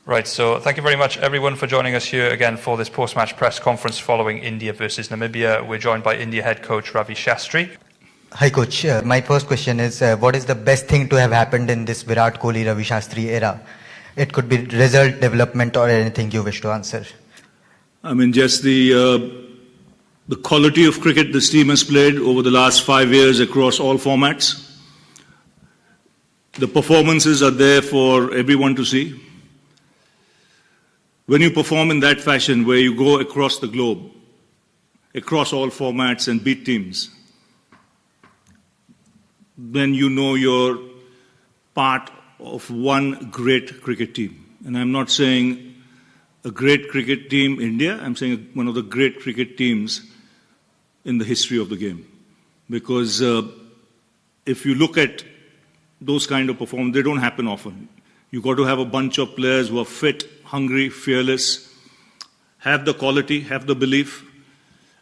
Right, so thank you very much everyone for joining us here again for this post-match press conference following India versus Namibia. We're joined by India head coach Ravi Shastri. Hi coach, my first question is what is the best thing to have happened in this Virat Kohli Ravi Shastri era? It could be result, development or anything you wish to answer. I mean, just the quality of cricket this team has played over the last 5 years across all formats. The performances are there for everyone to see. When you perform in that fashion, where you go across the globe, across all formats and beat teams, then you know you're part of one great cricket team. And I'm not saying a great cricket team, India, I'm saying one of the great cricket teams in the history of the game. Because if you look at those kind of performances, they don't happen often. You've got to have a bunch of players who are fit, hungry, fearless, have the quality, have the belief,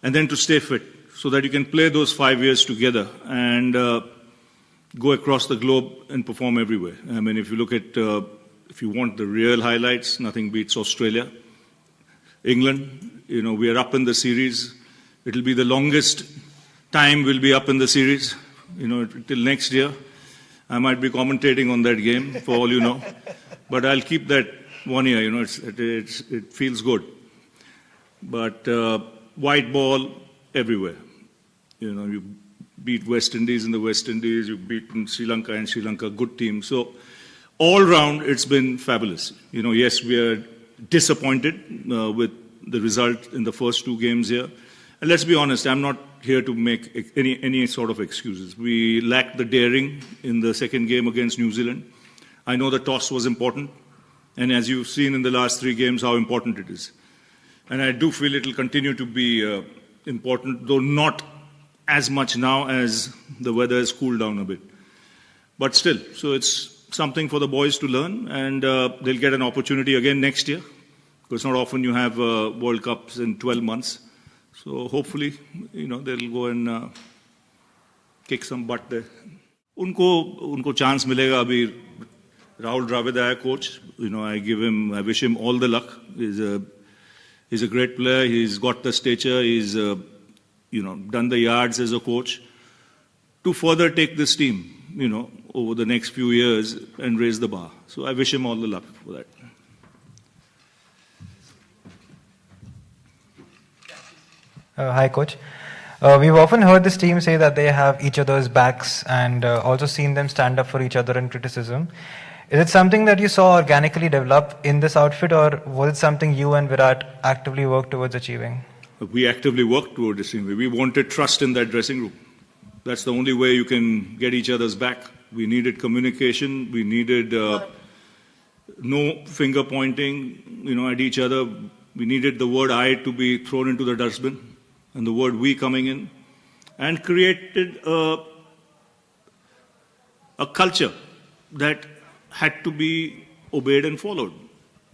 and then to stay fit so that you can play those 5 years together and go across the globe and perform everywhere. I mean, if you look at, if you want the real highlights, nothing beats Australia. England, you know, we are up in the series. It'll be the longest time we'll be up in the series, you know, till next year. I might be commentating on that game, for all you know. But I'll keep that 1 year, you know, it feels good. But white ball everywhere. You know, you beat West Indies in the West Indies, you've beaten Sri Lanka and Sri Lanka, good team. So all round, it's been fabulous. You know, yes, we are disappointed with the result in the first 2 games here. And let's be honest, I'm not here to make any sort of excuses. We lacked the daring in the second game against New Zealand. I know the toss was important, and as you've seen in the last 3 games, how important it is. And I do feel it will continue to be important, though not as much now as the weather has cooled down a bit. But still, so it's something for the boys to learn, and they'll get an opportunity again next year, because not often you have World Cups in 12 months. So hopefully, you know, they'll go and kick some butt there. उनको chance मिलेगा अभी. Rahul Dravid है coach. You know, I wish him all the luck. He's a great player. He's got the stature. He's you know, done the yards as a coach to further take this team, you know, over the next few years and raise the bar. So I wish him all the luck for that. Hi, Coach. We've often heard this team say that they have each other's backs and also seen them stand up for each other in criticism. Is it something that you saw organically develop in this outfit, or was it something you and Virat actively worked towards achieving? We actively worked towards this team. We wanted trust in that dressing room. That's the only way you can get each other's back. We needed communication. We needed no finger pointing, you know, at each other. We needed the word "I" to be thrown into the dustbin, and the word "we" coming in, and created a culture that had to be obeyed and followed.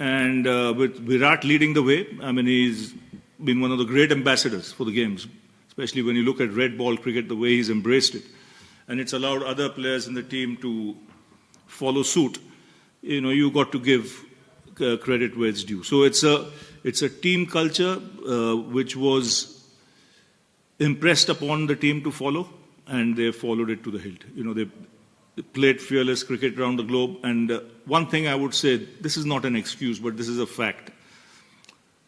And with Virat leading the way, I mean, he's been one of the great ambassadors for the games, especially when you look at red ball cricket, the way he's embraced it. And it's allowed other players in the team to follow suit. You know, you got to give credit where it's due. So it's a team culture which was impressed upon the team to follow, and they followed it to the hilt. You know, they played fearless cricket around the globe. And one thing I would say, this is not an excuse, but this is a fact.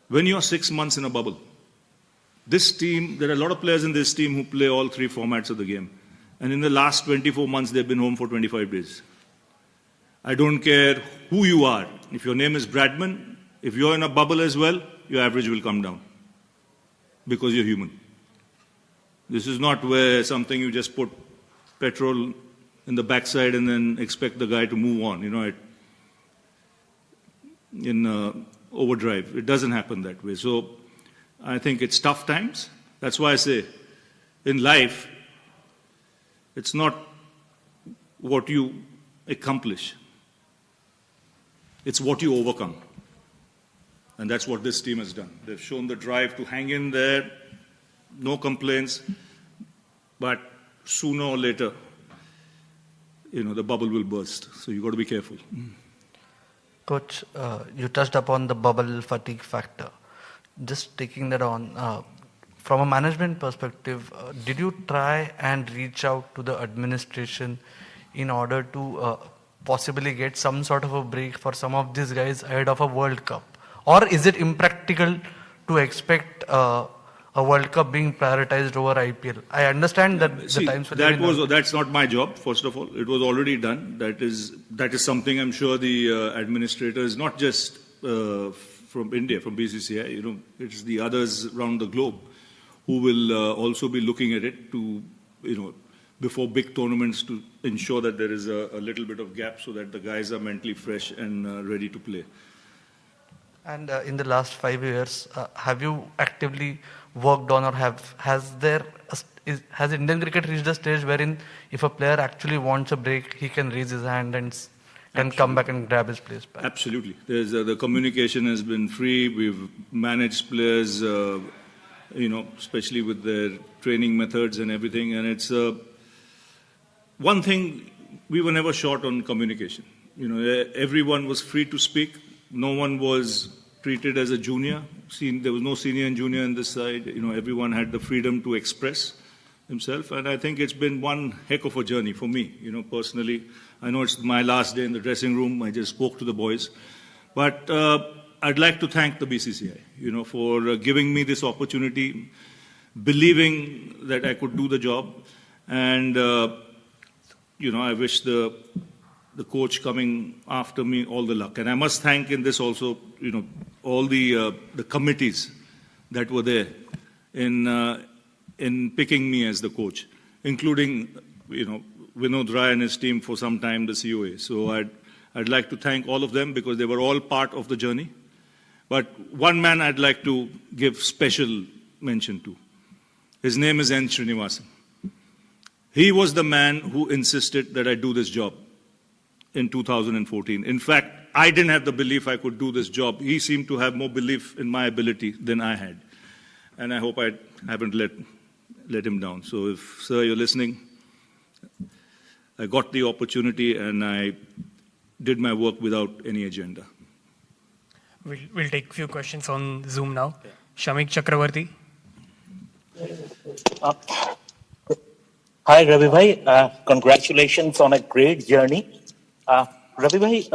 When you're 6 months in a bubble, this team, there are a lot of players in this team who play all 3 formats of the game. And in the last 24 months, they've been home for 25 days. I don't care who you are. If your name is Bradman, if you're in a bubble as well, your average will come down because you're human. This is not where something you just put petrol in the backside and then expect the guy to move on, you know, in overdrive. It doesn't happen that way. So I think it's tough times. That's why I say, in life, it's not what you accomplish. It's what you overcome. And that's what this team has done. They've shown the drive to hang in there, no complaints, but sooner or later, you know, the bubble will burst. So you've got to be careful. Coach, you touched upon the bubble fatigue factor. Just taking that on, from a management perspective, did you try and reach out to the administration in order to possibly get some sort of a break for some of these guys ahead of a World Cup? Or is it impractical to expect a World Cup being prioritized over IPL? I understand that See, the times will that's not my job, first of all. It was already done. That is something I'm sure the administrators, not just from India, from BCCI, it's the others around the globe who will also be looking at it to, before big tournaments, to ensure that there is a little bit of gap so that the guys are mentally fresh and ready to play. And in the last 5 years, have you actively worked on, or has Indian cricket reached a stage wherein if a player actually wants a break, he can raise his hand and can come back and grab his place back? Absolutely. The communication has been free. We've managed players, especially with their training methods and everything. And it's one thing, we were never short on communication. Everyone was free to speak. No one was treated as a junior. There was no senior and junior on this side. Everyone had the freedom to express himself. And I think it's been one heck of a journey for me, personally. I know it's my last day in the dressing room. I just spoke to the boys. But I'd like to thank the BCCI, for giving me this opportunity, believing that I could do the job. And, I wish the coach coming after me all the luck. And I must thank in this also, all the committees that were there in picking me as the coach, including, Vinod Rai and his team for some time, the COA. So I'd like to thank all of them because they were all part of the journey. But one man I'd like to give special mention to. His name is N. Srinivasan. He was the man who insisted that I do this job in 2014. In fact, I didn't have the belief I could do this job. He seemed to have more belief in my ability than I had. And I hope I haven't let him down. So if, sir, you're listening, I got the opportunity and I did my work without any agenda. We'll take a few questions on Zoom now. Shamik Chakravarti. Hi, Ravi bhai. Congratulations on a great journey. Ravi bhai,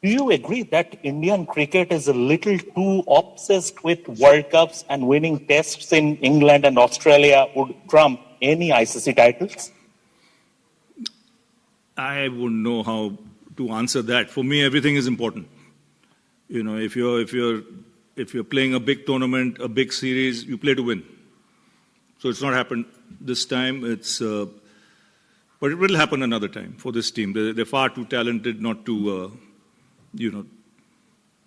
do you agree that Indian cricket is a little too obsessed with World Cups and winning tests in England and Australia would trump any ICC titles? I wouldn't know how to answer that. For me, everything is important. If you're playing a big tournament, a big series, you play to win. So it's not happened this time. But it will happen another time for this team. They're far too talented not to,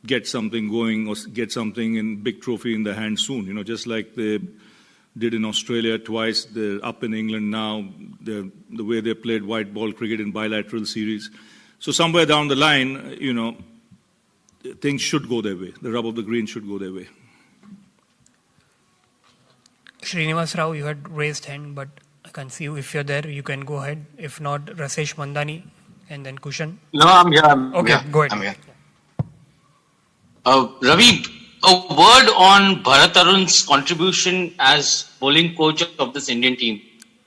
get something going or get something in big trophy in the hand soon. Just like they did in Australia twice. They're up in England now. The way they played white ball cricket in bilateral series. So somewhere down the line, things should go their way. The rub of the green should go their way. Srinivas Rao, you had raised hand, but I can see you. If you're there, you can go ahead. If not, Rasesh Mandani and then Kushan. No, I'm here. Okay, go ahead. I'm here. Ravi, a word on Bharat Arun's contribution as bowling coach of this Indian team.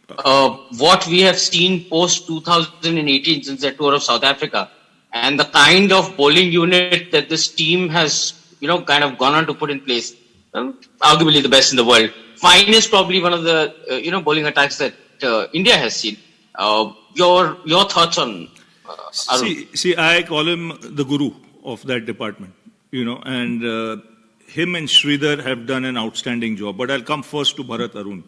What we have seen post 2018 since the tour of South Africa and the kind of bowling unit that this team has, kind of gone on to put in place, arguably the best in the world. Fine is probably one of the, bowling attacks that India has seen. Your thoughts on Arun? See, I call him the guru of that department, and him and Sridhar have done an outstanding job. But I'll come first to Bharat Arun.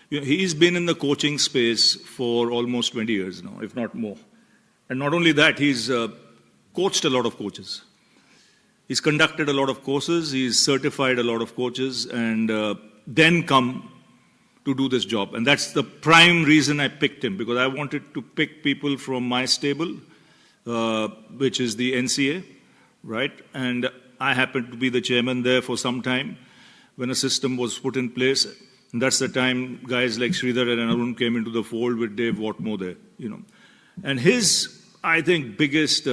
He's been in the coaching space for almost 20 years now, if not more. And not only that, he's coached a lot of coaches. He's conducted a lot of courses, he's certified a lot of coaches, and then come to do this job. And that's the prime reason I picked him, because I wanted to pick people from my stable, which is the NCA, right? And I happened to be the chairman there for some time when a system was put in place. And that's the time guys like Sridhar and Arun came into the fold with Dave Watmore there, And his, I think, biggest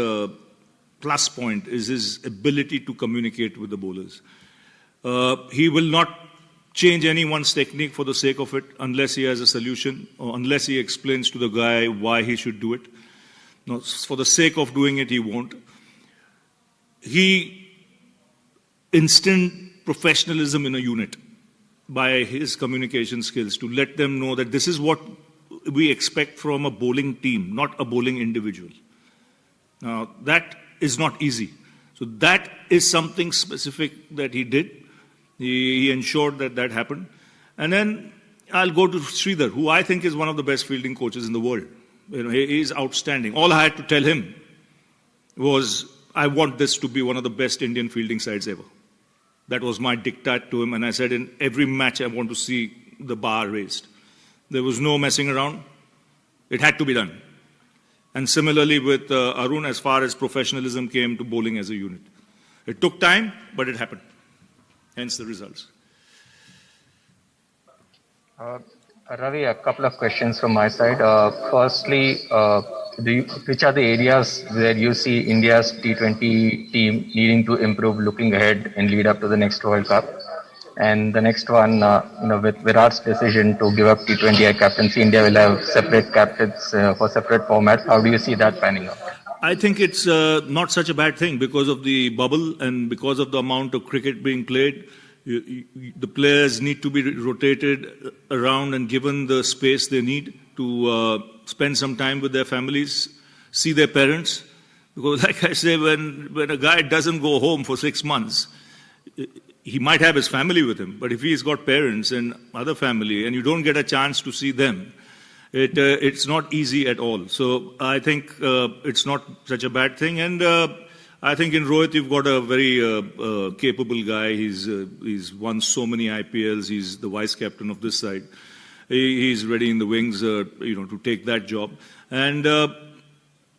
plus point is his ability to communicate with the bowlers. He will not change anyone's technique for the sake of it unless he has a solution or unless he explains to the guy why he should do it. No, for the sake of doing it, he won't. He instilled professionalism in a unit by his communication skills to let them know that this is what we expect from a bowling team, not a bowling individual. Now, that is not easy. So that is something specific that he did. He ensured that that happened. And then I'll go to Sridhar, who I think is one of the best fielding coaches in the world. You know, he is outstanding. All I had to tell him was, I want this to be one of the best Indian fielding sides ever. That was my diktat to him. And I said, in every match, I want to see the bar raised. There was no messing around. It had to be done. And similarly with Arun, as far as professionalism came to bowling as a unit. It took time, but it happened. Hence the results. Ravi, a couple of questions from my side. Firstly, which are the areas where you see India's T20 team needing to improve looking ahead and lead up to the next World Cup? And the next one, with Virat's decision to give up T20 captaincy, India will have separate captains for separate formats. How do you see that panning out? I think it's not such a bad thing because of the bubble and because of the amount of cricket being played. The players need to be rotated around and given the space they need to spend some time with their families, see their parents. Because like I say, when a guy doesn't go home for 6 months, he might have his family with him. But if he's got parents and other family and you don't get a chance to see them, it's not easy at all. So I think it's not such a bad thing. And I think in Rohit, you've got a very capable guy. He's won so many IPLs. He's the vice captain of this side. He's ready in the wings, to take that job. And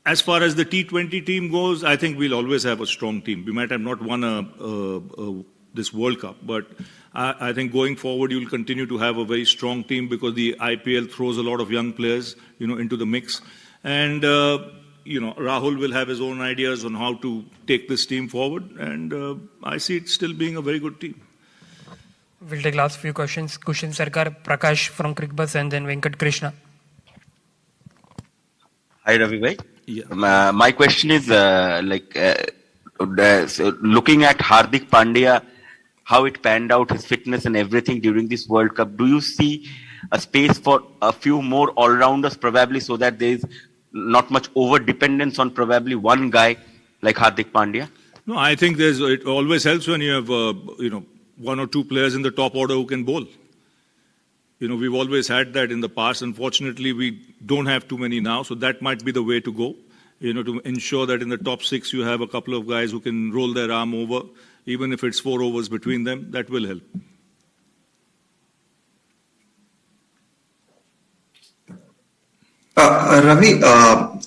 as far as the T20 team goes, I think we'll always have a strong team. We might have not won this World Cup, but I think going forward, you'll continue to have a very strong team because the IPL throws a lot of young players, into the mix. And Rahul will have his own ideas on how to take this team forward, and I see it still being a very good team. We'll take last few questions. Kushin Sarkar, Prakash from Crickbus, and then Venkat Krishna. Hi, Ravi bhai. Yeah. My question is, looking at Hardik Pandya, how it panned out, his fitness and everything during this World Cup, do you see a space for a few more all-rounders probably so that there is not much over-dependence on probably one guy like Hardik Pandya? No, I think it always helps when you have, one or two players in the top order who can bowl. We've always had that in the past. Unfortunately, we don't have too many now, so that might be the way to go. To ensure that in the top 6 you have a couple of guys who can roll their arm over, even if it's 4 overs between them, that will help. Ravi,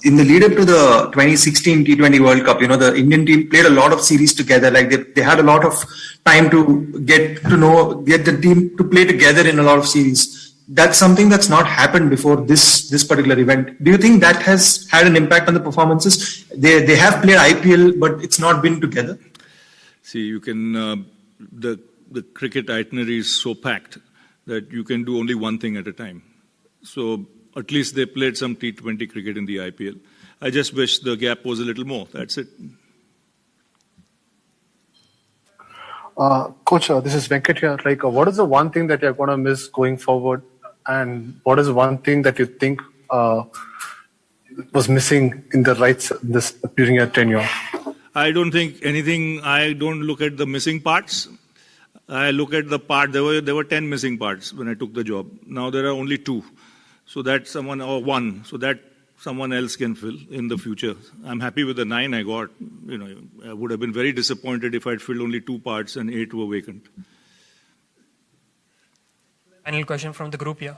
in the lead up to the 2016 T20 World Cup, the Indian team played a lot of series together. Like they had a lot of time to get the team to play together in a lot of series. That's something that's not happened before this particular event. Do you think that has had an impact on the performances? They have played IPL, but it's not been together. See, you can the cricket itinerary is so packed that you can do only one thing at a time. So at least they played some T20 cricket in the IPL. I just wish the gap was a little more. That's it. Coach, this is Venkat here. What is the one thing that you're going to miss going forward? And what is one thing that you think was missing in the rights during your tenure? I don't think anything. I don't look at the missing parts. I look at the part. There were 10 missing parts when I took the job. Now there are only 2. So that one. So that someone else can fill in the future. I'm happy with the 9 I got. I would have been very disappointed if I'd filled only 2 parts and 8 were vacant. Final question from the group here.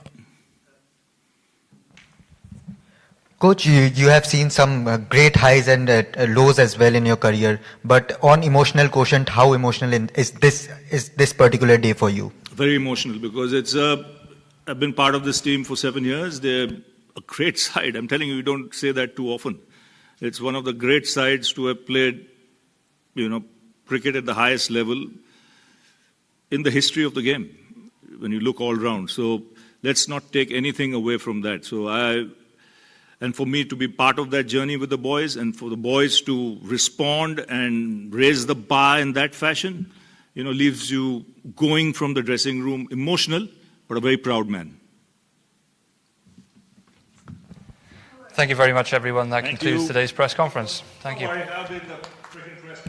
Coach, you have seen some great highs and lows as well in your career. But on emotional quotient, how emotional is this particular day for you? Very emotional because I've been part of this team for 7 years. They're a great side. I'm telling you, we don't say that too often. It's one of the great sides to have played, cricket at the highest level in the history of the game, when you look all round. So let's not take anything away from that. And for me to be part of that journey with the boys, and for the boys to respond and raise the bar in that fashion, leaves you going from the dressing room emotional, but a very proud man. Thank you very much, everyone. That Thank concludes you. today's press conference. Thank you. I have been the cricket press